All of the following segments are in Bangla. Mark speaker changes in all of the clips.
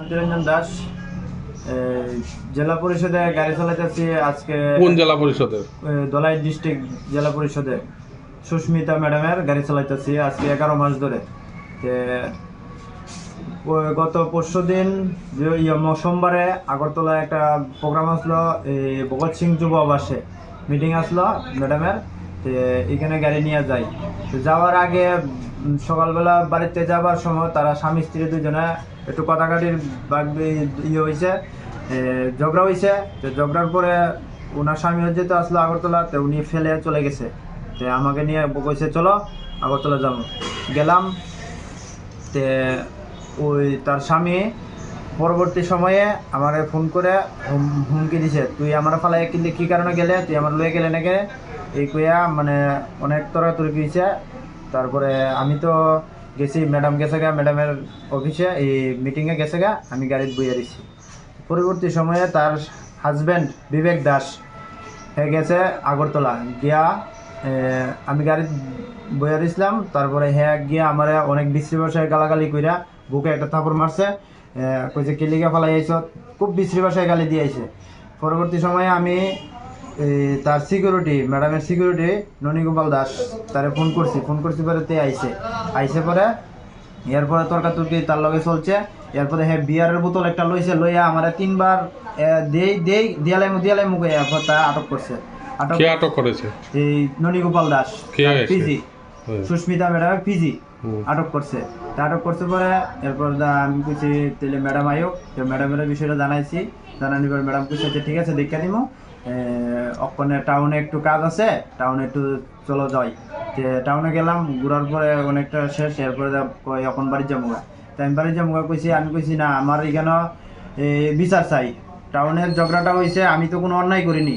Speaker 1: শান্তিরঞ্জন দাস, জেলা পরিষদে গাড়ি চালাইতেছি। আজকে
Speaker 2: কোন জেলা পরিষদের?
Speaker 1: ধলাই ডিস্ট্রিক্ট জেলা পরিষদে সুস্মিতা ম্যাডামের গাড়ি চালাইতেছি আজকে 11 মাস ধরে। গত পরশু দিন সোমবারে আগরতলায় একটা প্রোগ্রাম আসলো, ভগৎ সিং যুব আবাসে মিটিং আসলো ম্যাডামের। এখানে গাড়ি নিয়ে যাই। যাওয়ার আগে সকালবেলা বাড়িতে যাবার সময় তারা স্বামী স্ত্রী দুজনে একটু কাটাকাটির হয়েছে, ঝগড়া হয়েছে। তো ঝগড়ার পরে ওনার স্বামী যেতে আসলো আগরতলা, তো উনি ফেলে চলে গেছে। তো আমাকে নিয়ে কইছে চলো আগরতলা যাবো। গেলাম। তে ওই তার স্বামী পরবর্তী সময়ে আমাকে ফোন করে হুমকি দিছে, তুই আমার ফালাই কিন্তু কী কারণে গেলে, তুই আমার লয়ে গেলে নাকি, এই কইয়া মানে অনেক তরাতরি হয়েছে। তারপরে আমি তো গেছি, ম্যাডাম গেছে গা ম্যাডামের অফিসে, এই মিটিংয়ে গেছে গা, আমি গাড়িতে বইয়া দিচ্ছি। পরবর্তী সময়ে তার হাজব্যান্ড বিবেক দাস হয়ে গেছে আগরতলা গিয়া, আমি গাড়িতে বইয়া দিছিলাম। তারপরে হ্যাঁ গিয়া আমার অনেক বিশ্রী ভাষায় গালাগালি কইরা বুকে একটা থাপড় মারছে, কইছে কেলিকা ফালাই আইস, খুব বিশ্রী ভাষায় গালি দিয়ে আইছে। পরবর্তী সময়ে আমি তার সিকিউরিটি, ম্যাডামের সিকিউরিটি ননীগোপাল দাস, তারে ফোন করছি পরে তে আইসে পরে এরপরে তর্কাতর্কি তার লগে চলছে। এরপরে হ্যাঁ বিয়ারের বোতল একটা লইছে, লইয়া আমার 3বার দিয়ালাই মুখে তা আটক করছে।
Speaker 2: আটক করেছে
Speaker 1: এই ননীগোপাল দাস পিজি, সুস্মিতা ম্যাডামের পিজি আটক করছে। তা আটক করছে পরে এরপর আমি কইছি তাহলে ম্যাডাম আয়োগ, তো ম্যাডামের বিষয়টা জানাইছি। জানানির পর ম্যাডাম কইছে ঠিক আছে দেখা দিমো, অক্ষণে টাউনে একটু কাজ আছে, টাউনে একটু চলো যাই। যে টাউনে গেলাম, ঘুরার পরে অনেকটা শেষ। এরপরে এখন বাড়ি যাবো। তাই আমি বাড়ি যাবো আমি কইছি না, আমার এখানে বিচার চাই। টাউনের ঝগড়াটা হয়েছে, আমি তো কোনো অন্যায় করিনি,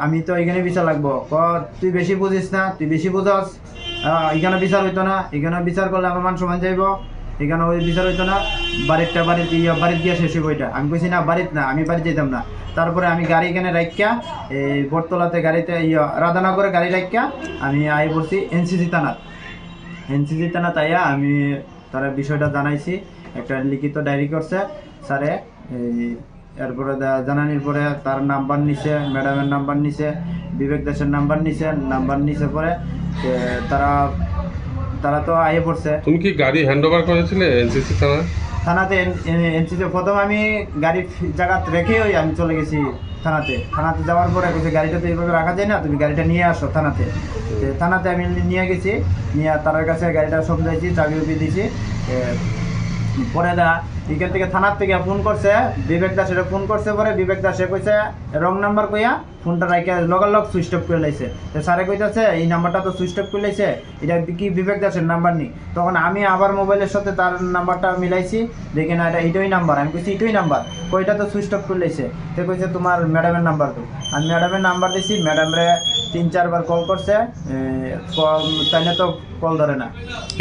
Speaker 1: আমি তো এখানে বিচার লাগবো। তুই বেশি বুঝিস না, তুই বেশি বুঝস, এখানে বিচার হইতো না, এখানে বিচার করলে আমার মান সম্মান যাইব, এখানে ওই বিচার হইতো না, বাড়িতে গিয়া শেষ হইব এটা। আমি কইছি না বাড়িতে না, আমি বাড়ি যেতাম না। তারপরে আমি গাড়ি এখানে রাখিয়া এই বটতলাতে গাড়িতে রাধানগরে গাড়ি রাখিয়া আমি আই পড়ছি এনসিসি থানা তাইয়া আমি তারা বিষয়টা জানাইছি, একটা লিখিত ডায়েরি করছে স্যারে। এরপরে জানানির পরে তার নাম্বার নিছে, ম্যাডামের নাম্বার নিছে, বিবেক দাসের নাম্বার নিছে পরে তারা তো আইয়ে পড়ছে।
Speaker 2: তুমি কি গাড়ি হ্যান্ড ওভার করেছিলে এনসিসি
Speaker 1: থানাতে? এনসিসি প্রথম আমি গাড়ি জায়গা রেখেই আমি চলে গেছি থানাতে যাওয়ার পরে বলছে গাড়িটা তো এইভাবে রাখা যায় না, তুমি গাড়িটা নিয়ে আসো থানাতে আমি নিয়ে গেছি। নিয়ে তার কাছে গাড়িটা সমঝাইছি, চাবি দিয়েছি। পরে এখান থেকে থানার থেকে ফোন করছে বিবেক দাসের, ফোন করছে পরে বিবেক দাসে কইছে রং নাম্বার কইয়া ফোনটা রাখে লগালগ সুইচ অফ করে লাইছে। তো স্যারে কইতাছে এই নাম্বারটা তো সুইচ অফ করে লাইছে, এটা কি বিবেক দাসের নাম্বার নি? তখন আমি আবার মোবাইলের সাথে তার নাম্বারটা মিলাইছি, দেখি না এটা এটাই নাম্বার। আমি কইছি এটাই নাম্বার, কইটা তো সুইচ অফ করে লাইছে। তো কইছে তোমার ম্যাডামের নাম্বার তো। আমি ম্যাডামের নাম্বার দিছি, ম্যাডামরে 3-4 বার কল করছে, তাই না তো কল ধরে না।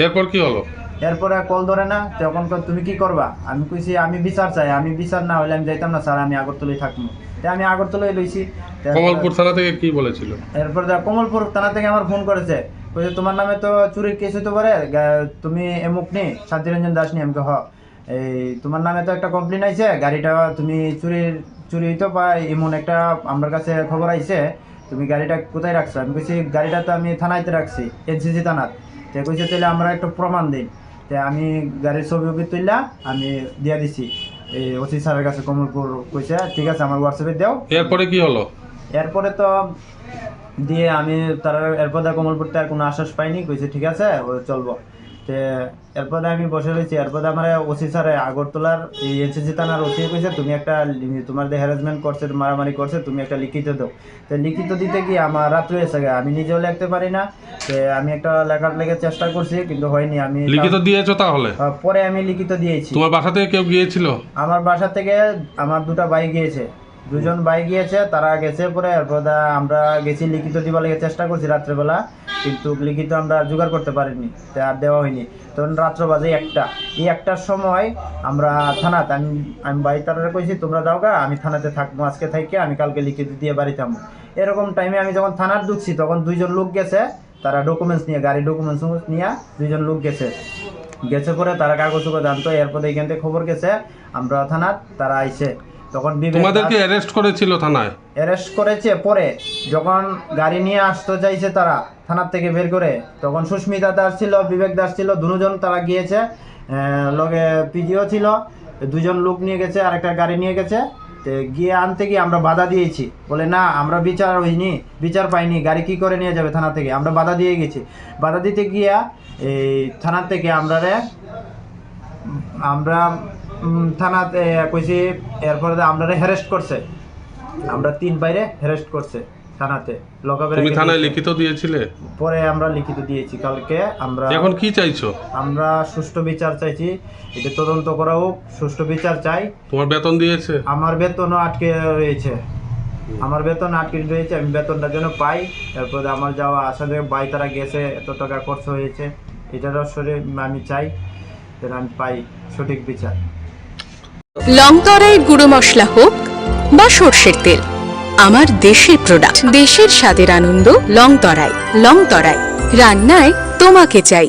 Speaker 2: এরপর কি হলো?
Speaker 1: এরপরে কল ধরে না, তখন তুমি কি করবা? আমি কইছি আমি বিচার চাই, আমি বিচার না হলে আমি যাইতাম না স্যার, আমি আগরতলায় থাকবো। তাই আমি আগরতলায় লইছি।
Speaker 2: কমলপুর থানা থেকে কি বলেছিল?
Speaker 1: এরপর কমলপুর থানা থেকে আমার ফোন করেছে, কইছে তোমার নামে তো চুরির কেস হতে পারে, তুমি এমুক নি শান্তিরঞ্জন দাস নি। আমাকে এই তোমার নামে তো একটা কমপ্লেন আইছে, গাড়িটা তুমি চুরি হইতো বা এমন একটা আমার কাছে খবর আইছে, তুমি গাড়িটা কোথায় রাখছো? আমি কইছি গাড়িটা তো আমি থানাইতে রাখছি, এনসিসি থানার। তো কইছে তাহলে আমরা একটা প্রমাণ দিই। তো আমি গাড়ির ছবি তুললা আমি দিয়া দিছি এই ওসি স্যারের কাছে কমলপুর। কইছে ঠিক আছে আমার হোয়াটসঅ্যাপে দাও।
Speaker 2: এরপরে কি হলো?
Speaker 1: এরপরে তো দিয়ে আমি তার এরপরে কমলপুরতে আর কোনো আশ্বাস পাইনি, কইছে ঠিক আছে ও চলবো। তো এরপরে আমি বসে রয়েছি। এরপরে আমার ওসি স্যারে আগরতলার এই এনসিসি থানার ওসি কইছে তুমি একটা তোমার যে হ্যারাসমেন্ট করছে, মারামারি করছে, তুমি একটা লিখিত দাও। তো লিখিত দিতে গিয়ে আমার রাত হয়েছে, আমি নিজেও লিখতে পারি না। তো আমি একটা লেখার লেগে চেষ্টা করছি কিন্তু হয়নি। আমি
Speaker 2: লিখিত দিয়েছো তাহলে?
Speaker 1: পরে আমি লিখিত দিয়েছি।
Speaker 2: তোমার বাসা থেকে কেউ গিয়েছিল?
Speaker 1: আমার বাসা থেকে আমার 2টা ভাই গিয়েছে, 2জন ভাই গিয়েছে, তারা গেছে। পরে এরপর আমরা গেছি লিখিত দিবার লেগে চেষ্টা করছি রাত্রেবেলা, কিন্তু লিখিত আমরা জোগাড় করতে পারিনি, আর দেওয়া হয়নি। তখন রাত্র বাজে 1টা। এই 1টার সময় আমরা থানাতে আমি বাড়ি তারা কইছি তোমরা যাও গা, আমি থানাতে থাকবো আজকে থেকে, আমি কালকে লিখিত দিয়ে বাড়ি থাকবো। এরকম টাইমে আমি যখন থানার ঢুকছি তখন 2জন লোক গেছে, তারা ডকুমেন্টস নিয়ে, গাড়ির ডকুমেন্টস নিয়ে 2জন লোক গেছে। গেছে পরে তারা কাগজ জানতো, এরপরে এখান থেকে খবর গেছে আমরা থানার, তারা আইছে তখন
Speaker 2: তোমাদেরকে অ্যারেস্ট করেছিল থানায়?
Speaker 1: অ্যারেস্ট করেছে। পরে যখন গাড়ি নিয়ে আসতে চাইছে তারা থানার থেকে বের করে, তখন সুস্মিতা দাস ছিল, বিবেক দাস ছিল, দুজন তারা গিয়েছে, লগে পিজিও ছিল, দুজন লোক নিয়ে গেছে, আরেকটা গাড়ি নিয়ে গেছে। তো গিয়ে আনতে গিয়ে আমরা বাধা দিয়েছি, বলে না আমরা বিচার হইনি, বিচার পাইনি, গাড়ি কি করে নিয়ে যাবে থানা থেকে, আমরা বাধা দিয়ে গেছি। বাধা দিতে গিয়া এই থানার থেকে আমরা থানাতে কইছি, এরপরে আমরা হ্যারেস্ট করছে, আমরা 3 বাইরে হ্যারেস্ট করছে থানাতে, লকআপে
Speaker 2: তুমি থানায় লিখিত দিয়েছিলে?
Speaker 1: পরে আমরা লিখিত দিয়েছি কালকে। আমরা
Speaker 2: এখন কি চাইছো?
Speaker 1: আমরা সুষ্ঠু বিচার চাইছি, এটা তদন্ত করা হোক, সুষ্ঠু বিচার চাই।
Speaker 2: তোমার বেতন দিয়েছে?
Speaker 1: আমার বেতনও আটকে রয়েছে, আমার বেতন আটকে রয়েছে, আমি বেতনটার জন্য পাই। তারপরে আমার যাওয়া আসা যে বাই তারা গেছে, এত টাকা খরচ হয়েছে, এটারও আমি চাই যেন আমি পাই সঠিক বিচার।
Speaker 3: লং তরাইয়ের গুঁড়ো মশলা হোক বা সর্ষের তেল, আমার দেশের প্রোডাক্ট, দেশের স্বাদের আনন্দ। লং তরাই, লং তরাই, রান্নায় তোমাকে চাই।